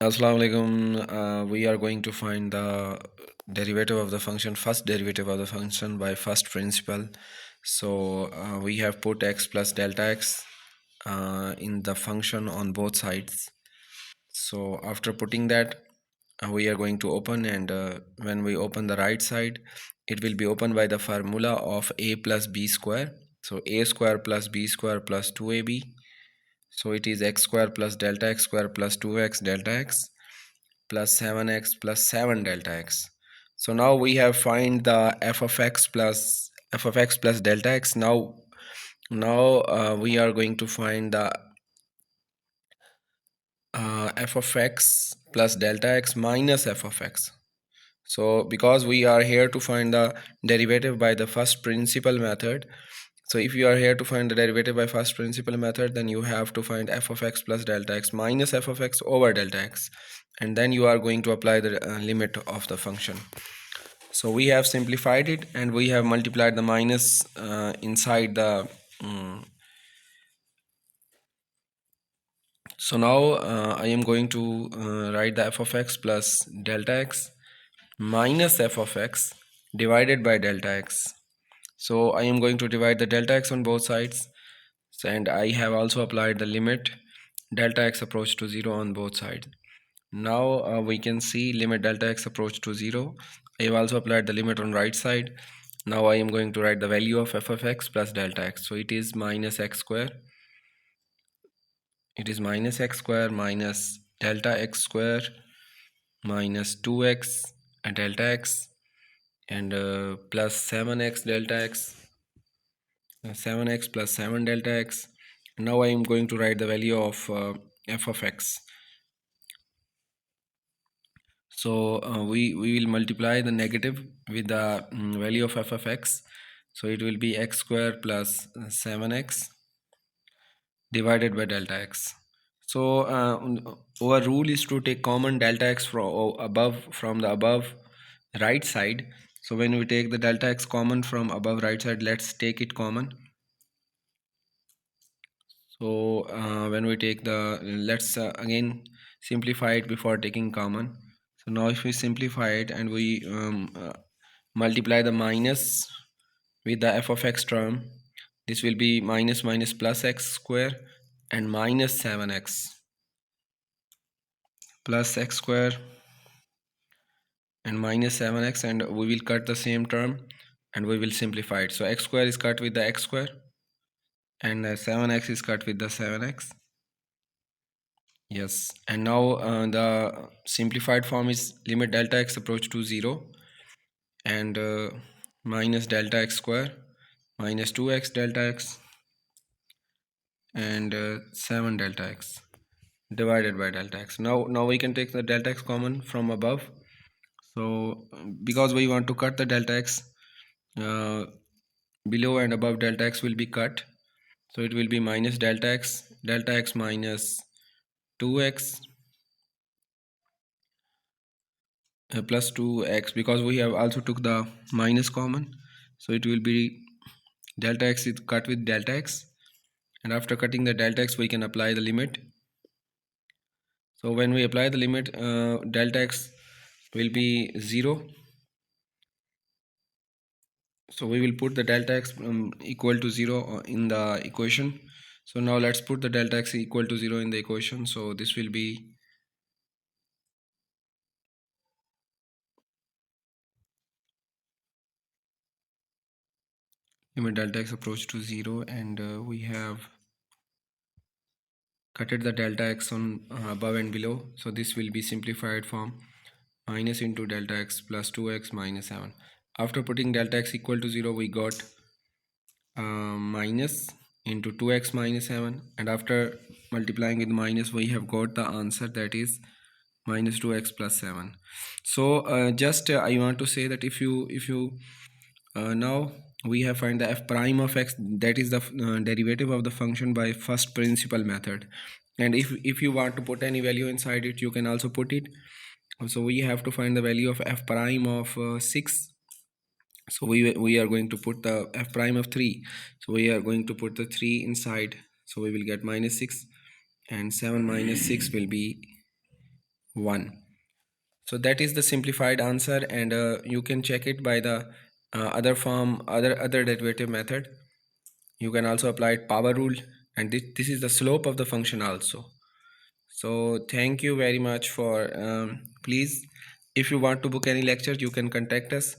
Assalamu alaikum. We are going to find the derivative of the function, first derivative of the function by first principle. So we have put x plus delta x in the function on both sides. So after putting that, we are going to open, and when we open the right side, it will be opened by the formula of a plus b square. So a square plus b square plus 2ab. So it is x square plus delta x square plus 2x delta x plus 7x plus 7 delta x. So now we have find the f of x plus delta x. Now we are going to find the f of x plus delta x minus f of x. So because we are here to find the derivative by the first principle method, so if you are here to find the derivative by first principle method, then you have to find f of x plus delta x minus f of x over delta x, and then you are going to apply the limit of the function. So we have simplified it, and we have multiplied the minus inside the so now I am going to write the f of x plus delta x minus f of x divided by delta x. So I am going to divide the delta x on both sides, and I have also applied the limit delta x approach to 0 on both sides. Now we can see limit delta x approach to 0. I have also applied the limit on right side. Now I am going to write the value of f of x plus delta x. So it is minus x square. It is minus x square minus delta x square minus 2x delta x, and plus 7x delta x, 7x plus 7 delta x. Now I am going to write the value of f of x. So we will multiply the negative with the value of f of x. So it will be x square plus 7x divided by delta x. So our rule is to take common delta x from the above right side. So when we take the delta x common from above right side, let's take it common. So when we take the, let's again simplify it before taking common. So now if we simplify it and we multiply the minus with the f of x term, this will be minus minus plus x square and minus 7x plus x square and minus 7x, and we will cut the same term and we will simplify it. So x square is cut with the x square, and 7x is cut with the 7x. Yes, and now the simplified form is limit delta x approach to 0, and minus delta x square minus 2x delta x and 7 delta x divided by delta x. Now we can take the delta x common from above. So because we want to cut the delta x, uh, below and above delta x will be cut. So it will be minus delta x minus 2x plus 2x, because we have also took the minus common. So it will be delta x is cut with delta x, and after cutting the delta x we can apply the limit. So when we apply the limit, delta x will be 0. So we will put the delta x equal to 0 in the equation. So now let's put the delta x equal to 0 in the equation. So this will be limit delta x approach to 0, and we have cutted the delta x on above and below. So this will be simplified form minus into delta x plus 2x minus 7. After putting delta x equal to 0, we got minus into 2x minus 7, and after multiplying with minus we have got the answer, that is minus 2x plus 7. So just I want to say that if you now we have find the f prime of x, that is the derivative of the function by first principle method, and if you want to put any value inside it, you can also put it. So we have to find the value of f prime of 6. So we are going to put the f prime of 3. So we are going to put the 3 inside, so we will get minus 6, and 7 minus 6 will be 1. So that is the simplified answer, and you can check it by the other form, other derivative method. You can also apply power rule, and this is the slope of the function also. So thank you very much for please, if you want to book any lecture, you can contact us.